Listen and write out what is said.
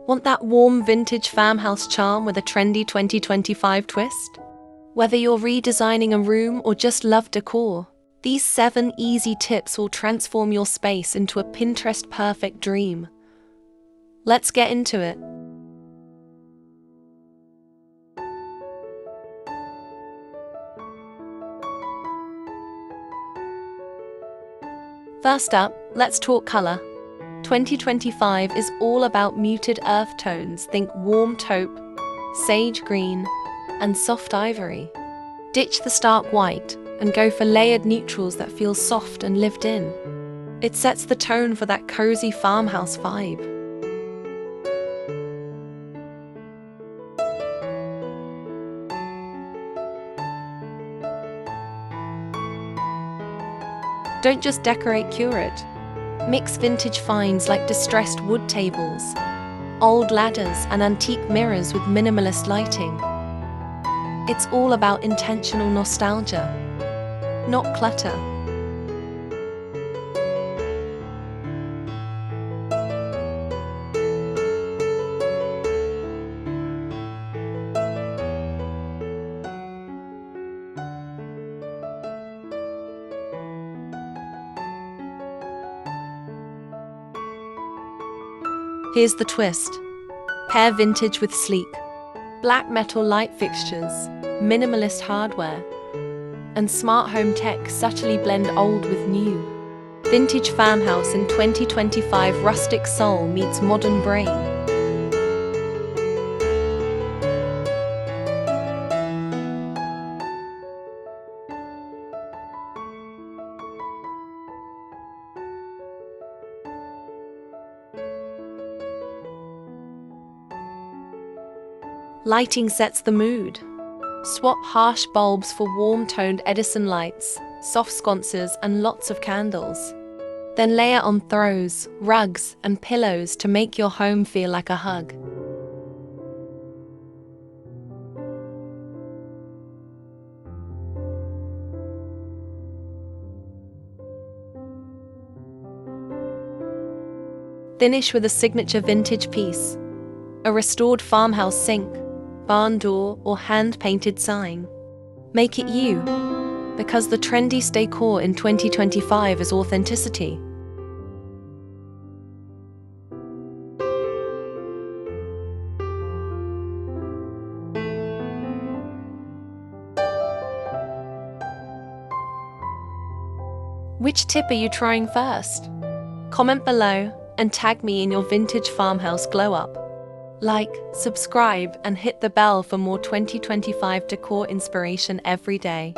Want that warm vintage farmhouse charm with a trendy 2025 twist? Whether you're redesigning a room or just love decor, these 7 easy tips will transform your space into a Pinterest-perfect dream. Let's get into it. First up, let's talk color. 2025 is all about muted earth tones. Think warm taupe, sage green, and soft ivory. Ditch the stark white and go for layered neutrals that feel soft and lived in. It sets the tone for that cozy farmhouse vibe. Don't just decorate, curate. Mix vintage finds like distressed wood tables, old ladders, and antique mirrors with minimalist lighting. It's all about intentional nostalgia, not clutter. Here's the twist. Pair vintage with sleek, black metal light fixtures, minimalist hardware, and smart home tech subtly blend old with new. Vintage Farmhouse in 2025 rustic soul meets modern brain. Lighting sets the mood. Swap harsh bulbs for warm-toned Edison lights, soft sconces, and lots of candles. Then layer on throws, rugs, and pillows to make your home feel like a hug. Finish with a signature vintage piece, a restored farmhouse sink, barn door, or hand-painted sign. Make it you, because the trendy decor in 2025 is authenticity. Which tip are you trying first? Comment below and tag me in your vintage farmhouse glow-up. Like, subscribe, and hit the bell for more 2025 decor inspiration every day.